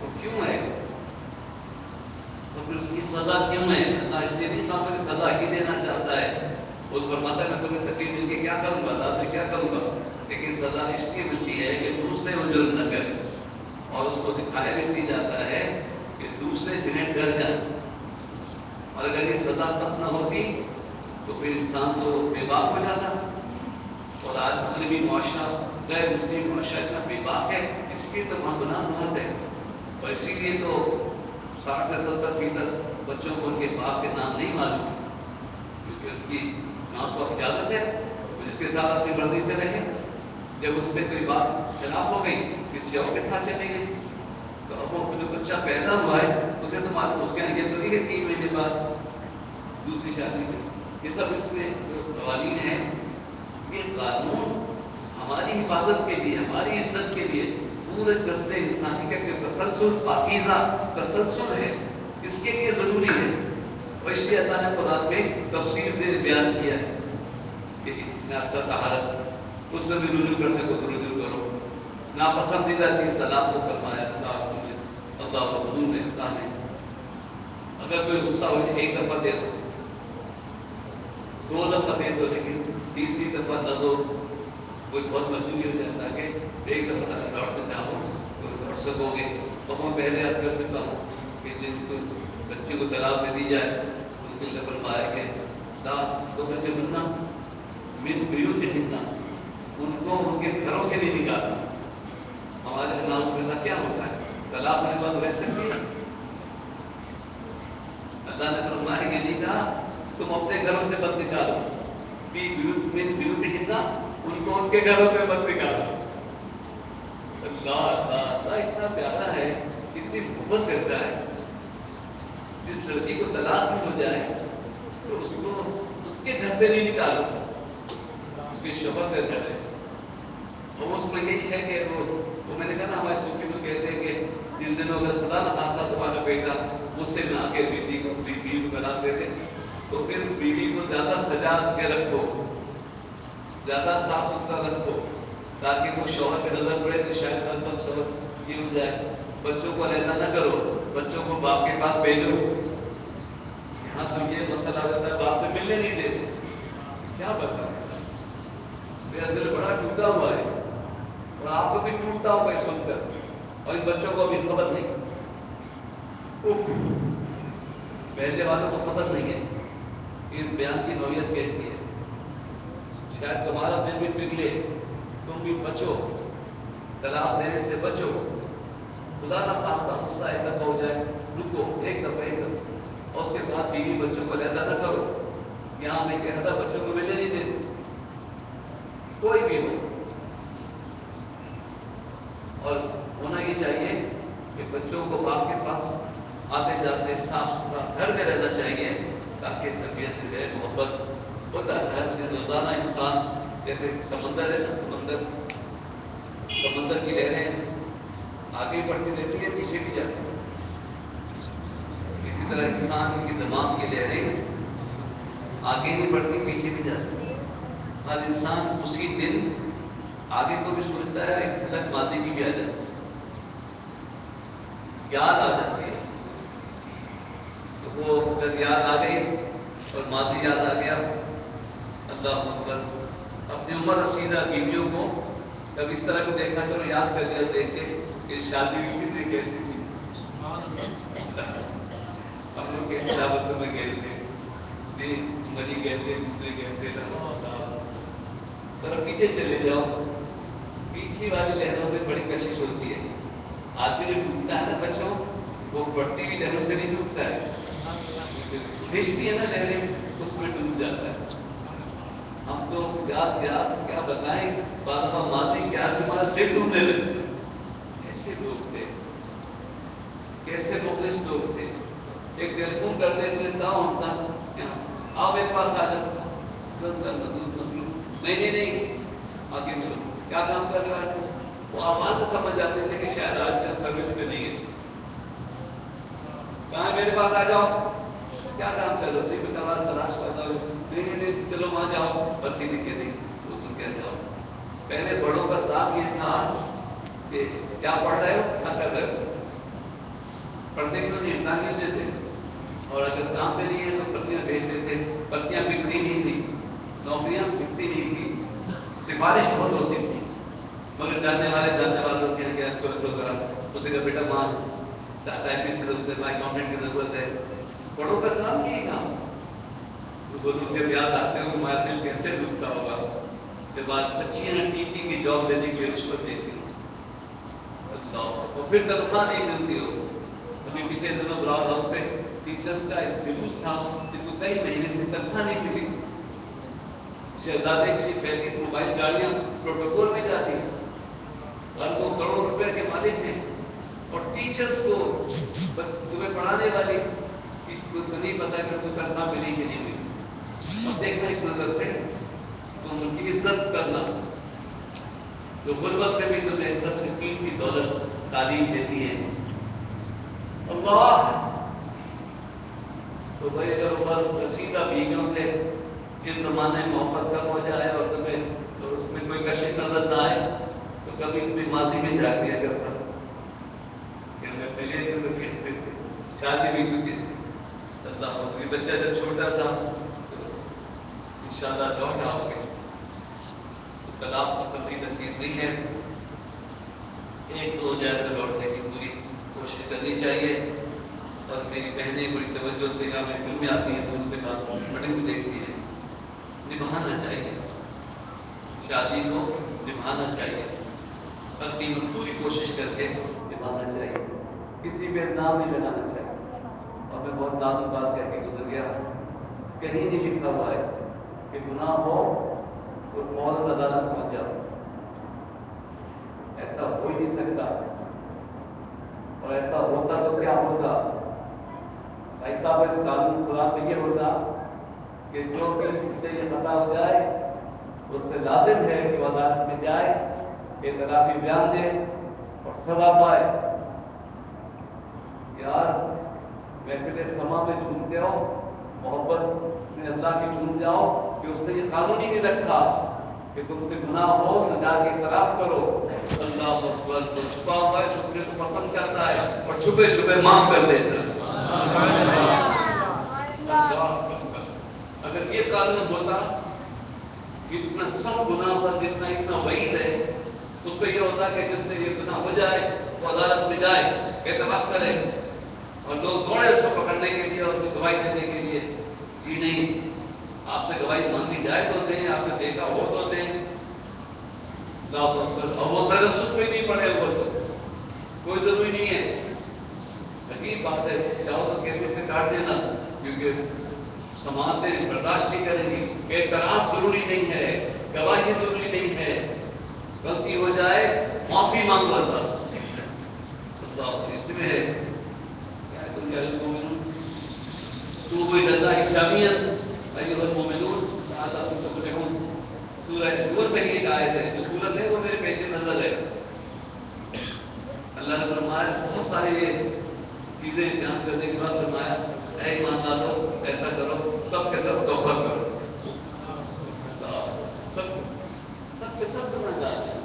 وہ کیوں ہے؟ اور پھر اس کی سزا کیوں ہے؟ اللہ اس لیے نہیں کہا کہ سزا ہی دینا چاہتا ہے. وہ فرماتا ہے میں تمہیں تکلیف دے کے کیا کروں گا, اللہ میں کیا کروں گا, لیکن سزا اس لیے ملتی ہے کہ دوسرے وہ جرم نہ کریں. اور اس کو دکھایا بھی اس لیے جاتا ہے کہ دوسرے جنہیں ڈر جائیں. اور اگر یہ سزا سخت نہ ہوتی تو پھر انسان تو بے باک ہو جاتا. اور آج مغربی معاشرہ, غیر مسلم معاشرہ اتنا بے باک ہے, اس لیے تو وہاں گناہ بہت ہے. اور اسی لیے تو 60 سے 70% بچوں کو ان کے باپ کے نام نہیں معلوم, کیونکہ ان کی ماں کو اجازت ہے جس کے ساتھ اپنی مرضی سے رہے. جب اس سے کوئی بات خلاف ہو گئی, کسی اور کے ساتھ چلے گئے, تو اب وہ جو بچہ پیدا ہوا ہے اسے تو معلوم, اس کے یہ تو نہیں ہے 3 مہینے بعد دوسری شادی میں، یہ سب اس میں جو قوانین ہیں، یہ قانون ہماری حفاظت کے لیے، ہماری عزت کے لیے، پورے نسل انسانی کا کہ تسلسل پاکیزہ تسلسل ہے، اس کے لیے ضروری ہے۔ اور اس لیے اللہ نے قرآن میں تفصیل سے بیان کیا ہے کہ اتنا عرصہ طہارت، اس میں بھی رجوع کر سکو تو رجوع کرو، ناپسندیدہ چیز طلاق کو فرمایا اللہ کو حضور نے، اللہ نے اگر کوئی غصہ ہو جائے ایک دفعہ دے دو، دو دفعہ دے دو، لیکن تیسری دفعہ نہ دو، کوئی بہت مجبوری ہو جاتا ہے کہ ایک دفعہ اگر لوٹنا چاہو تو لوٹ سکو گے۔ تو میں پہلے عرض کر سکتا ہوں کہ جن کو بچے کو طلاق میں دی جائے ان کے لیے فرمایا کہ تو بچے بننا من بیوتہن، ان کو ان کے گھروں سے نہیں نکالنا۔ ہمارے نام میں کیا ہوتا ہے، طلاق میں بات رہ سکتی ہے؟ اللہ نے فرمایا کہ نہیں کہا تم اپنے گھروں سے مت نکالو، من بیوتہن، ان کو ان کے گھروں سے مت نکالو۔ اللہ اتنا پیارا ہے، اتنی محبت کرتا ہے۔ جس لڑکی کو طلاق بھی ہو جائے تو اس کو اس کے گھر سے نہیں نکالو، اس کے شوہر کا گھر ہے۔ اور اس میں یہی ہے کہ وہ میں نے کہا نا، ہمارے صوفی تو کہتے ہیں کہ جن دنوں اگر خدا نہ خاصا تمہارا بیٹا مجھ سے نہ کے بیوی کو طلاق دے دے تو پھر بیوی کو زیادہ سجا کے رکھو، زیادہ صاف ستھرا رکھو، تاکہ وہ شوہر پہ نظر پڑے تو شاید ہسبینڈ سبق یہ ہو جائے۔ بچوں کو علیحدہ نہ کرو، بچوں کو باپ کے پاس بھیجو۔ یہاں تو یہ مسئلہ آ جاتا ہے باپ سے ملنے نہیں دیتے، کیا بتا میرا دل بڑا ٹوٹا ہوا ہے، اور آپ کو بھی ٹوٹتا ہوگا یہ سن کر، اور ان بچوں کو ابھی خبر نہیں، پہلے والوں کو خبر نہیں ہے اس بیان کی نوعیت کیسی ہے۔ شاید تمہارا دل بھی پگھلے، تم بھی بچو، طلاق دینے سے بچو۔ خدا نہ خواستہ غصہ ایک دفعہ ہو جائے، رکو، ایک دفعہ اور اس کے بعد بیوی بچوں کو علیحدہ نہ کرو۔ یہاں میں کہہ رہا تھا بچوں کو ملنے نہیں دیتے، کوئی بھی ہو، اور ہونا یہ چاہیے کہ بچوں کو باپ کے پاس آتے جاتے صاف ستھرا گھر میں رہنا چاہیے، تاکہ تربیت جو ہے محبت ہوتا ہے۔ روزانہ انسان جیسے سمندر ہے نا، سمندر کی لہریں آگے بڑھتی رہتی ہے، پیچھے بھی جاتی ہے، اسی طرح انسان کی دماغ کی لہریں آگے بھی بڑھتی پیچھے بھی جاتی ہے۔ ہر انسان اسی دن آگے کو بھی سوچتا ہے، ایک جھلک ماضی کی بھی آ جاتی ہے، یاد آ جاتی ہے۔ تو وہ اگر یاد آ گئی اور ماضی یاد آ گیا، اللہ اکبر، اپنی عمر رسیدہ بیویوں کو کب اس طرح بھی دیکھا کرو، یاد کر لیا دیکھ کے کہ شادی بھی تھی کیسی تھی۔ ہم لوگ کیسی دعوتوں میں گئے تھے، مری گئے تھے، دوسرے گئے تھے، ذرا پیچھے چلے جاؤ، پیچھے والی لہروں میں بڑی کشش ہوتی ہے۔ آدمی جو ڈوبتا ہے نا بچوں، وہ بڑھتی ہوئی لہروں سے نہیں ڈوبتا ہے، کھینچتی ہے نا لہریں، اس میں ڈوب جاتا ہے۔ ہم تو کیا بتائیں، بعد دفعہ ماضی کیا تمہارا دل ڈوبنے لگتا ہے۔ کیسے لوگ تھے، کیسے مخلص لوگ تھے۔ ایک ٹیلی فون کرتے تو کہاں ہوتا، آؤ میرے پاس آ جاؤ، نہیں آگے ملو، کیا کام کر رہا ہے، وہ آواز سے سمجھ جاتے تھے کہ شاید آج کل سروس پہ نہیں ہے، کہاں میرے پاس آ جاؤ، کیا کام کر رہے ہو، تلاش کرتا ہو، نہیں چلو وہاں جاؤ، پرچی لکھ کے دی، تو تم کیا جاؤ۔ پہلے بڑوں کا کام یہ تھا کہ کیا پڑھ رہے ہو، کیا کر رہے ہو، پڑھنے کے لیے امتحان نہیں دیتے، اور اگر کام پہ نہیں ہے تو پرچیاں بھیج دیتے۔ پرچیاں بکتی نہیں تھی، نوکریاں بکتی نہیں تھی، سفارش بہت ہوتی تھی، مگر جاننے والے لوگ کہیں کہ اس کو رکھو ذرا، اسے کہ بیٹا وہاں ٹائپسٹ کی ضرورت ہے، وہاں اکاؤنٹنٹ کی ضرورت ہے، بڑوں کا کام یہی کام۔ تو وہ لوگ جب یاد آتے ہیں ہمارا دل کیسے ڈوبتا ہوگا جب اچھی ٹیچنگ کی جاب دینے کے لیے رشوت دیتی ہوں، اللہ، اور پھر تنخواہ نہیں ملتی ہو۔ ابھی پچھلے دنوں براؤن ہاؤس پہ ٹیچرس کا جلوس تھا، جن کو کئی مہینے سے تنخواہ نہیں ملی۔ شہزادے کے لیے 35 موبائل گاڑیاں پروٹوکول میں جاتی ہیں، اربوں کروڑوں روپے کے مالک ہیں، اور ٹیچرس کو تمہیں پڑھانے والی تو نہیں پتا کہ تو کرنا بھی نہیں کہ نہیں ہوئی. اب دیکھنا اس نظر سے تو ان کی عزت کرنا جو غربت میں بھی تمہیں عزت سے کی دولت تعلیم دیتی ہے. اللہ تو بھائی اگر اوپر رسیدہ بیویوں سے اس زمانے میں محبت کم ہو جائے اور تمہیں تو اس میں کوئی کشش نظر نہ آئے تو کبھی کبھی ماضی میں جا کے اگر کہ میں پہلے تو کیسے شادی بھی کیوں کیسے اللہ بچہ جب چھوٹا تھا تو انشاءاللہ لوٹ آؤ گے. طلاق پسندیدہ چیز نہیں ہے. ایک دو جائے تو لوٹنے کی پوری کوشش کرنی چاہیے. اور میری بہنیں بڑی توجہ سے یا میں فلم میں آتی ہیں تو ان سے بات بڑی بھی دیکھتی ہیں. نبھانا چاہیے شادی کو نبھانا چاہیے. اپنی پوری کوشش کر کے نبھانا چاہیے. کسی پہ الزام نہیں لگانا چاہیے. اور میں بہت نازک بات کہہ کے گزر گیا. کہیں نہیں لکھا ہوا ہے کہ گناہ ہو تو فوراً عدالت پہنچ جاؤ. ایسا ہو ہی نہیں سکتا. اور ایسا ہوتا تو کیا ہوتا بھائی صاحب؟ اس قانون خدا میں یہ ہوتا کہ جو بھی اس سے یہ پتہ ہو جائے اس سے لازم ہے کہ وہ عدالت میں جائے, اعترافی بیان دے اور سزا پائے. یار محفل سما میں جھومتے ہو, محبت میں اللہ کی جھوم جاؤ کہ اس نے یہ قانون ہی نہیں رکھا کہ تم سے گناہ ہو تو جا کے اعتراف کرو. اللہ اکبر. تو چھپا ہوا ہے چھپنے کو پسند کرتا ہے اور چھپے چھپے معاف کر دیتا ہے. اگر یہ قانون ہوتا کہ اتنا سب گناہ پر جتنا اتنا وعید ہے اس پہ یہ ہوتا کہ جس سے یہ گناہ ہو جائے وہ عدالت میں جائے اعتراف کرے اور لوگ دوڑے اس کو پکڑنے کے لیے اور اس کو گواہی دینے کے لیے. جی نہیں, آپ سے گواہی مانگی جائے تو دیں, آپ نے دیکھا ہو تو دیں. اور وہ تجسس پہ نہیں پڑے اوپر تو کوئی ضروری نہیں ہے. عجیب بات ہے. چاہو تو کیسے سے کاٹ دینا کیونکہ سماعتیں برداشت نہیں کریں گی. اعتراف ضروری نہیں ہے, گواہی ضروری نہیں ہے. غلطی ہو جائے معافی مانگو بس. اللہ اس میں ہے توبوا الى الله جميعا ايها المؤمنون لعلكم تفلحون. سورہ نور میں ایک آیت ہے جو سورت ہے وہ میرے پیش نظر ہے. اللہ نے فرمایا بہت سارے یہ چیزیں بیان کرنے کے بعد فرمایا اے ایمان والو ایسا کرو سب کے سب توبہ کرو. سب کے سب گناہ گار ہیں.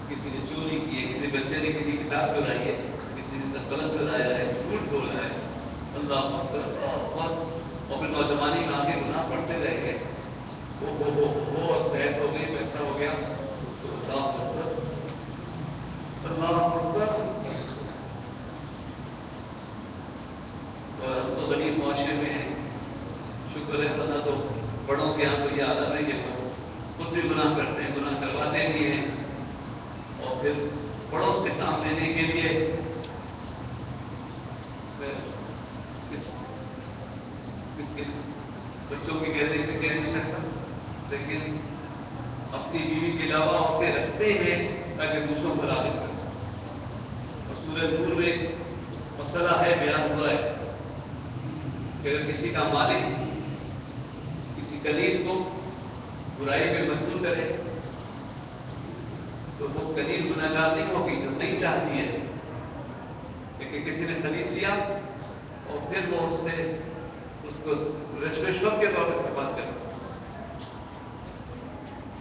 کسی نے چوری کی ہے, کسی بچے نے کسی کتاب چرائی ہے, کسی نے غلط چلایا ہے, جھوٹ بولا ہے. اللہ اور پھر نوجوانی میں آگے گناہ پڑھتے رہ گئے. وہ صحت ہو گئی, پیسہ ہو گیا. اللہ اور ہم تو غریب معاشرے میں ہیں. شکر ہے خدا تو بڑوں کے یہاں تو یہ عادت ہے کہ وہ خود بھی گناہ کرتے ہیں, گناہ کرواتے بھی ہیں اور پھر بڑوں سے کام لینے کے لیے اس کے بچوں کی کہتے ہیں کہ کہہ نہیں سکتا, لیکن اپنی بیوی کے علاوہ عورتیں رکھتے ہیں تاکہ دوسروں کو راغب کریں. اور سورہ نور میں ایک مسئلہ ہے بیان ہوا ہے کہ اگر کسی کا مالک کسی کنیز کو برائی میں مجبور کرے تو وہ کنیز گنہگار نہیں ہوگی جو نہیں چاہتی ہے. لیکن کسی نے خرید لیا اور پھر وہ اس کو رشوت کے طور پر استعمال کرے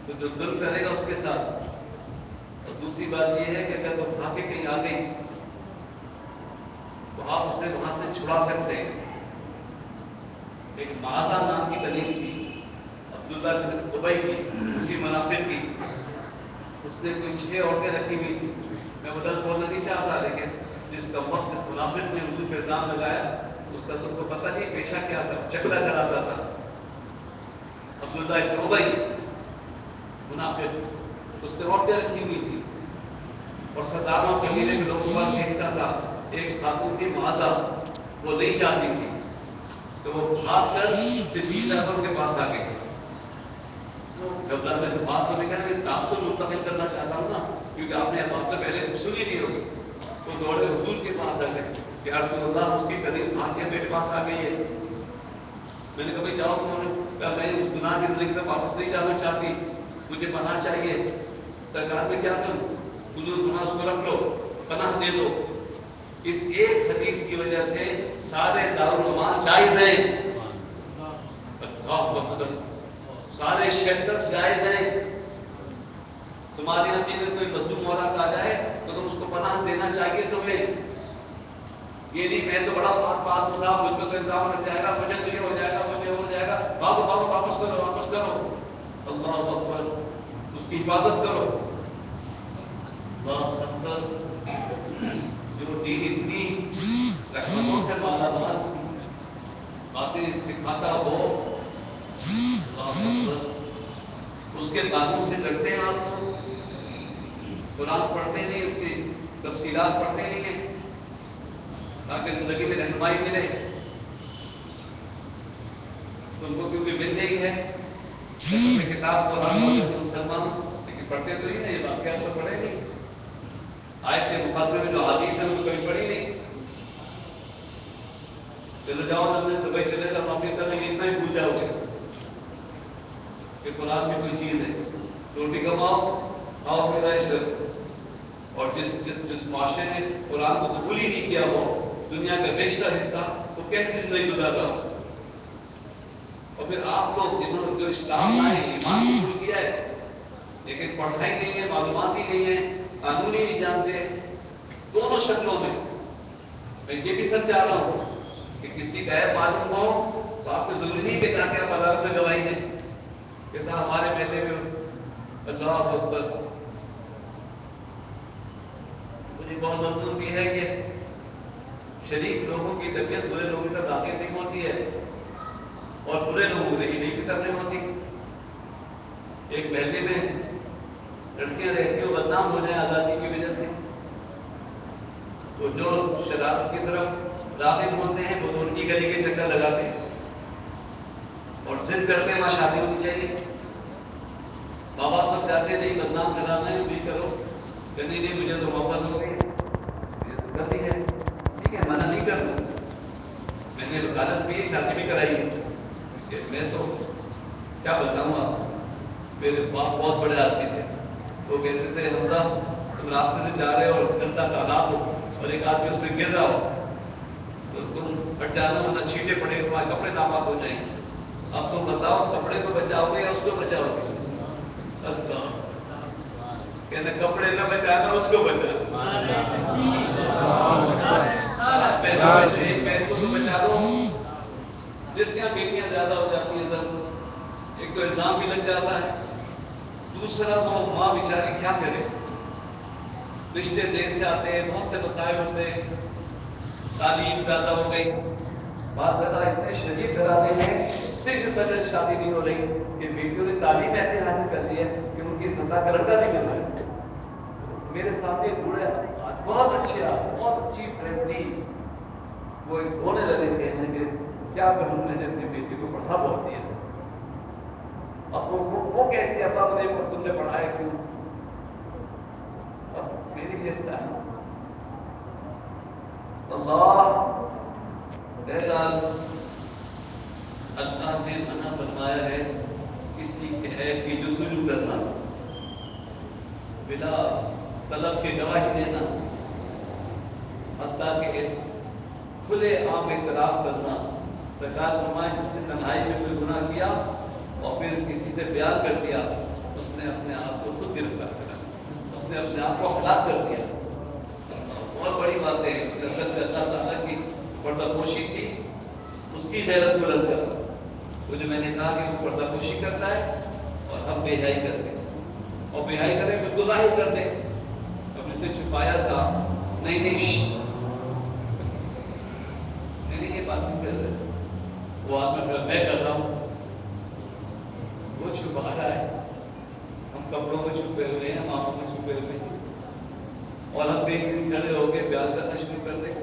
تو جو ظلم کرے گا اس کے ساتھ. اور دوسری بات یہ ہے کہ اگر وہ کھا کے کہیں آ گئی تو آپ اسے وہاں سے چھڑا سکتے ہیں. ایک معاذہ نام کی کنیز تھی, عبداللہ بن ابی کی, اسی منافق کی. اس نے کوئی 6 عورتیں رکھی ہوئی تھی. میں وہ لفظ بولنا نہیں چاہتا, لیکن جس کا وقت اس منافق نے حضور پہ الزام لگایا اس کا تم کو پتہ نہیں پیشہ کیا تھا, چکلا چلاتا تھا. عبداللہ بن ابی منافق, اس نے عورتیں رکھی ہوئی تھی اور سرداروں قبیلے کے لوگوں کا بھیجتا تھا. ایک خاتون تھی معاذہ, وہ نہیں چاہتی تھی تو وہ بھاگ کر صدیق اکبر کے پاس آ گئی. جب میں پاس ہونے کا کہ تاثر منتقل کرنا چاہتا ہوں نا, کیونکہ آپ نے اب آپ تو پہلے سنی نہیں ہوگی. وہ دوڑے حضور کے پاس آ گئے کہ یا رسول اللہ اس کی قدیم بھاگیہ میرے پاس آ گئی ہے. میں نے کہا بھائی جاؤ. انہوں نے کہا میں اس گناہ کی زندگی تک واپس نہیں جانا چاہتی, مجھے پناہ چاہیے. سرکار میں کیا کروں؟ حضور فرمایا اس کو رکھ لو, پناہ دے دو. اس ایک حدیث کی وجہ سے سارے دارالعمان جائز ہیں. اللہ اکبر. سارے شیلٹرز جائز ہیں. تمہارے یہاں بھی اگر کوئی مظلوم عورت آ جائے تو تم اس کو پناہ دینا چاہیے تمہیں. یہ نہیں میں تو بڑا پاک مصاحب, مجھ پہ تو الزام لگ جائے گا, مجھے تو یہ ہو جائے گا, مجھے ہو جائے گا. بابو بابو واپس کرو, واپس کرو. اللہ اکبر. اس کی حفاظت کرو. اللہ اکبر. جو دین اتنی رحمتوں سے مالا مال باتیں سکھاتا ہو, اللہ اکبر, اس کے قانون سے ڈرتے ہیں آپ لوگ. قرآن پڑھتے نہیں, اس کی تفصیلات پڑھتے نہیں ہیں تاکہ زندگی میں رہنمائی ملے. تم کو کیونکہ مل گئی ہے کتاب قرآن مسلمان, لیکن پڑھتے تو نہیں. یہ واقعہ سب پڑھے نہیں. آیت کے مقابلے میں جو حدیث ہے وہ کبھی پڑھی نہیں. چلو جاؤ لندن دبئی چلے جاؤ, نوکری کرنے کے اتنا ہی بھول جاؤ گے کہ قرآن میں کوئی چیز ہے. روٹی کماؤ, کھاؤ پھر عیش کرو. اور جس معاشرے نے قرآن کو قبول ہی نہیں کیا ہو, دنیا کا بیشتر حصہ, وہ کیسی زندگی گزار رہا ہو. اور پھر آپ لوگ جنہوں نے جو اسلام لائے, ایمان قبول کیا ہے, لیکن پڑھائی نہیں ہے, معلومات ہی نہیں ہے, قانون ہی نہیں جانتے. دونوں شکلوں میں میں یہ بھی سمجھا رہا ہوں کہ کسی کا ہے معلوم ہو تو آپ کو ضروری نہیں کہ تاکہ آپ عدالت میں گواہی دیں. جیسا ہمارے میلے میں اللہ اکبر. مجھے بہت مضبوط بھی ہے کہ شریف لوگوں کی طبیعت برے لوگوں کا واقف نہیں ہوتی ہے, اور برے لوگوں کی شریف کی طرف نہیں ہوتی. ایک محلے میں لڑکیاں رہتی ہو بدنام ہو جائیں آزادی کی وجہ سے, تو جو شرارت کی طرف راغب ہوتے ہیں وہ تو ان کی گلی کے چکر لگاتے ہیں اور ضد کرتے ہیں وہاں شادی ہونی چاہیے. ماں باپ سب جاتے ہیں نہیں بدنام کرانا ہے, بھی کرو. کہ نہیں مجھے تو محبت ہو گئی, مجھے تو کرنی ہے, ٹھیک ہے منع نہیں کر دوں. میں نے وکالت بھی شادی بھی کرائی ہے. میں تو کیا بتاؤں آپ, میرے باپ بہت بڑے آدمی تھے. وہ کہتے تھے حمزہ تم راستے سے جا رہے ہو اور گندا تالاب ہو اور ایک آدمی اس میں گر رہا ہو تو تم ہٹ جانا, ورنہ چھینٹے پڑے گا, تمہارے کپڑے ناپاک ہو جائیں گے. اب تم بتاؤ کپڑے کو بچاؤ گے یا اس کو بچاؤ گے؟ کہتے کپڑے نہ بچانا, اس کو بچانا. پیر کو بچا دو. جس کے یہاں بیٹیاں زیادہ ہو جاتی ہیں سر, ایک تو الزام بھی لگ جاتا ہے, دوسرا وہ ماں بیچاری کیا کرے. رشتے دیر سے آتے ہیں, بہت سے مسائل ہوتے ہیں, تعلیم زیادہ ہو گئی. بات زیادہ اتنے شریف گھرانے ہیں صرف اس وجہ سے شادی نہیں ہو رہی کہ بیٹیوں نے تعلیم ایسے حاصل کر لی ہے کہ ان کی سطح کا لڑکا نہیں مل رہا ہے. میرے سامنے بوڑھے بہت اچھے, بہت اچھی فیملی, وہ رونے لگے تھے کہ کیا کروں, میں نے اپنی بیٹی کو پڑھا بہت دیا. اب وہ کہتی ہے ابا مجھے تم نے پڑھایا کیوں؟ اب میری کہتا ہے اللہ نے منع فرمایا ہے کسی کے عیب کی جستجو کرنا, بلا طلب کے گواہی دینا, حتیٰ کہ کھلے عام اعتراف کرنا. سرکار فرمائے جس نے تنہائی میں کوئی گناہ کیا اور پھر کسی سے بیان کر دیا, اس نے اپنے آپ کو خود گرفتار کرا, اس نے اپنے آپ کو ہلاک کر دیا. بہت بڑی بات ہے. کثرت اللہ تعالیٰ کی پردہ پوشی تھی, اس کی غیرت بلند کرنا. وہ جو میں نے کہا کہ وہ پردہ پوشی کرتا ہے اور ہم بے حیائی کرتے ہیں, اور بے حیائی کریں اس کو ظاہر کر دیں. اب اس نے چھپایا تھا, نہیں یہ بات نہیں کر رہے, وہ آدمی میں کر رہا ہوں, وہ چھپا رہا ہے. ہم کپڑوں میں چھپے ہوئے ہیں, آنکھوں میں چھپے ہوئے ہیں, اور ہم ایک دن کھڑے ہو کے بیان کرنا شروع کر دیں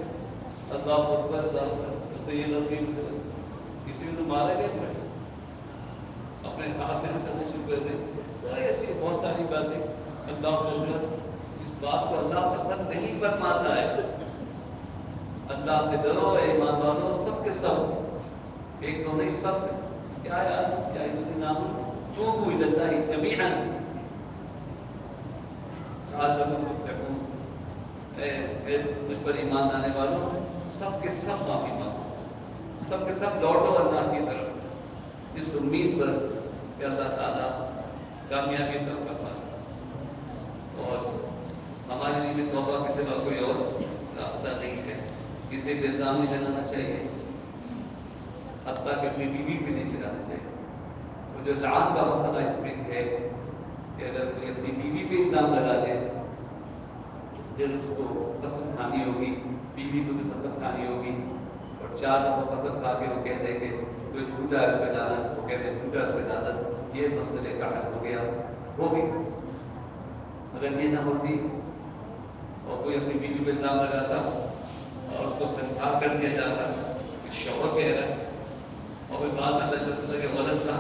اللہ اکبر اللہ اکبر. اس سے یہ لوگ کسی نے تو مارا گیا, اپنے ہاتھ میں کرنا شروع کر دیں. ایسی بہت ساری باتیں. اللہ اکبر, اس بات کو اللہ پسند نہیں فرماتا ہے. اللہ سے ڈرو اے ایمان والو، سب کے سب، ایک تو نہیں سب سے. کیا یار کیا الذین آمنوا توبوا الی اللہ جمیعا لعلکم تفلحون. اے مجھ پر ایمان لانے والوں، سب کے سب معافی مانگو، سب کے سب لوٹو اللہ کی طرف، اس امید پر کہ اللہ تعالیٰ کامیابی عطا فرمائے. اور ہمارے لیے بھی توبہ کے سوا کوئی اور راستہ نہیں ہے. کسی پہ الزام نہیں لگانا چاہیے، حتیٰ کہ اپنی بیوی پہ نہیں لگانا چاہیے. وہ جو لعان کا مسئلہ اس میں ہے کہ اگر کوئی اپنی بیوی پہ الزام لگا دے، پھر اس کو قسم کھانی ہوگی، بیوی کو بھی قسم کھانی ہوگی، اور 4 دفعہ قسم کھا کے وہ کہہ دے کہ کوئی جھوٹا ہے اس پہ ڈالا، وہ کہتے ہیں جھوٹا اس پہ ڈالا، یہ مسئلے کا حل ہو گیا. اگر یہ نہ ہوتی اور کوئی اپنی بیوی پہ الزام لگاتا اور اس کو سنسار کر دیا جاتا کہ شوہر کہہ رہا ہے، اور کوئی بات پتہ چلتا کہ غلط تھا،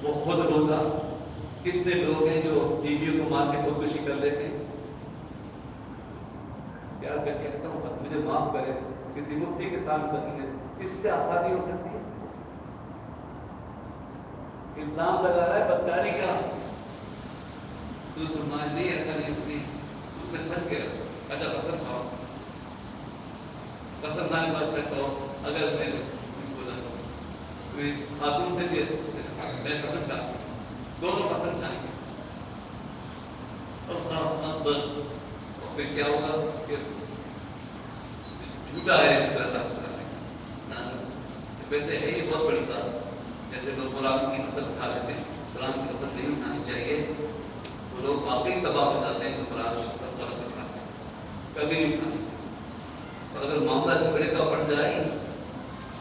وہ خود روتا. کتنے لوگ ہیں جو بیویوں کو مار کے خودکشی کر لیتے ہیں. کیا کہتا ہوں مجھے معاف کرے، کسی مفتی کے سامنے بتائیے اس سے آسانی ہو سکتی ہے؟ الزام لگا رہا ہے بدکاری کا، تو فرمایا نہیں ایسا نہیں ہوتی، تم میں سچ کہہ رہا ہوں. اچھا قسم کھاؤ، قسم کھانے کے بعد سچ کہو. اگر میں بولا کوئی خاتون سے بھی میں قسم کھاؤں، دونوں قسم کھائیں گے، اور پھر کیا ہوگا کہ جھوٹا ہے اس پر اللہ. ویسے ہے یہ بہت بڑی بات. جیسے لوگ قرآن کی قسم کھا لیتے ہیں، قرآن کی قسم نہیں کھانی چاہیے. وہ لوگ واقعی تباہ ہو جاتے ہیں تو قرآن کی قسم غلط کھاتے ہیں، کبھی نہیں کھانی چاہیے. اور اگر معاملہ جھگڑے کا پڑ جائے،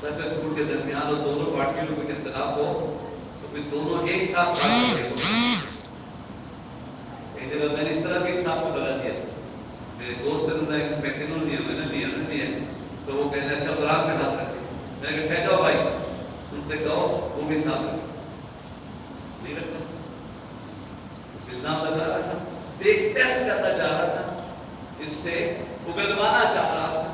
سچ اور جھوٹ کے درمیان اور دونوں پارٹیوں کے اختلاف ہو، تو پھر دونوں ایک ساتھ کام کریں. ایک جگہ میں نے اس طرح بھی صاحب کو بتا دیا، میرے دوست نے پیسے نہ لیا، میں نے لیا نہ لیا، تو وہ کہتے ہیں اچھا برات میں بات کرتے. میں نے کہا جاؤ بھائی ان سے کہو وہ بھی ساتھ رکھے. نہیں رکھتا، الزام لگا رہا تھا، ایک ٹیسٹ کرنا چاہ رہا تھا، اس سے اگلوانا چاہ رہا تھا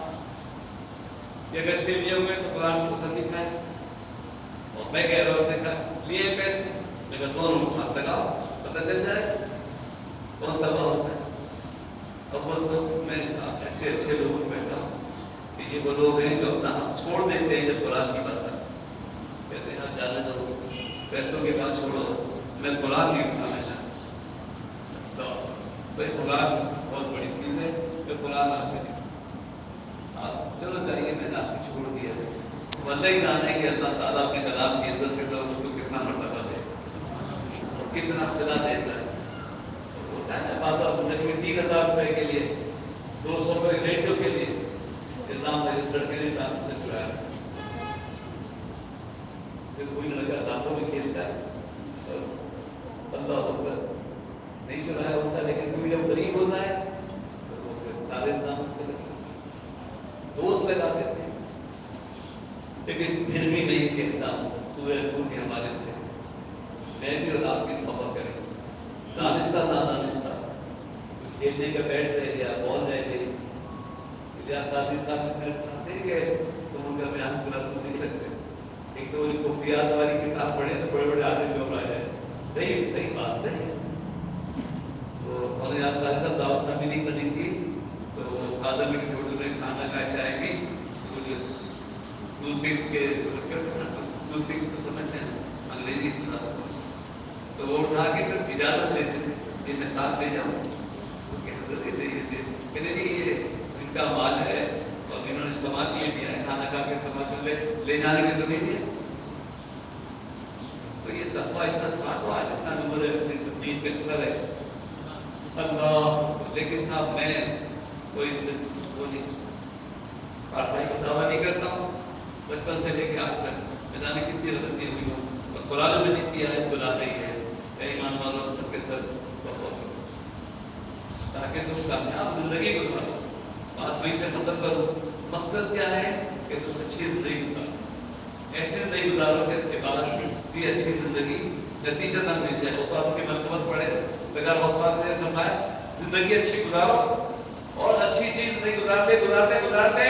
کہ اگر اس لیے ہوئے تو قرآن کو پسند نہیں کھائے. اور میں کہہ رہا ہوں اس نے کہا لیے پیسے، میں کہا دونوں کو ساتھ لگاؤ پتہ چل جائے کون تباہ ہوتا ہے. اول تو میں اچھے لوگوں کو کہتا ہوں کہ یہ وہ لوگ ہیں جو اپنا ہاتھ چھوڑ دیتے ہیں جب قرآن کی بات آتی ہے. کہتے ہیں جانے دو، پیسوں کی بات چھوڑو، میں قرآن نہیں اٹھانا چاہتا. تو بھائی قرآن بہت بڑی چیز ہے، جو قرآن آپ کے آپ چلو جائیے، میں نے آپ کو چھوڑ دیا. بندہ ہی جانے کہ اللہ تعالیٰ اپنے کلام کی عزت کے ساتھ اس کو کتنا مرتبہ دے اور کتنا صدا دیتا ہے. ہوتا ہے نا بات زندگی میں 3000 روپئے کے لیے 200 روپئے ریڈیو کے لیے الزام رجسٹر کے لیے کام سے جڑا ہے. پھر کوئی لڑکا دانتوں میں کھیلتا ہے اور اللہ اکبر نہیں چڑھایا ہوتا، لیکن کوئی جب غریب ہوتا ہے تو وہ پھر سارے الزام اس پہ لگتے ہیں. دوست لگا دیتے ہیں. لیکن پھر بھی میں کہتا ہوں سورہ نور کے حوالے سے میں بھی اور آپ بھی توبہ کریں. دانستہ نادانستہ کھیلنے کا بیٹ رہ گیا، بال رہ گئی، ساتھی صاحب دیں گے تو ان کا بیان پورا سن نہیں سکتے. ایک تو ان کو پیاد والی کتاب پڑھے تو بڑے بڑے آدمی لوگ آ جائے. صحیح بات صحیح. تو انہوں نے صاحب دعوت نامی نہیں بنی تھی تو فادر میں چھوٹے میں کھانا کا چائے بھی ٹوتھ پکس کے ٹوتھ پکس کو سمجھتے ہیں انگریزی تو وہ اٹھا کے پھر اجازت دیتے ہیں کہ میں ساتھ لے جاؤں. کہتے نہیں یہ ان کا مال ہے اور انہوں نے استعمال کیے دیا ہے، کھانا کھا کے استعمال کر لے جانے کے تو نہیں دیا. تو یہ تقویٰ اتنا تھا تو آج اتنا نمبر ہے اپنی تبدیل کا اثر ہے اللہ. لیکن صاحب میں کوئی وہ نہیں آسائی کا دعویٰ نہیں کرتا ہوں. بچپن سے لے کے آج تک میں جانے کتنی غلطیاں ہوئی ہوں اور قرآن میں جتنی آیت بلا رہی ہے اے ایمان والوں سب کے ساتھ تاکہ تم کامیاب زندگی گزارو. بات وہیں پہ ختم کرو. مقصد کیا ہے کہ تم اچھی زندگی گزارو، ایسی زندگی گزارو کہ اس کے بعد بھی اچھی زندگی نتیجہ نہ مل جائے. اس بات کی مرتبت پڑے بغیر اس بات نے فرمایا زندگی اچھی گزارو اور اچھی چیز زندگی گزارتے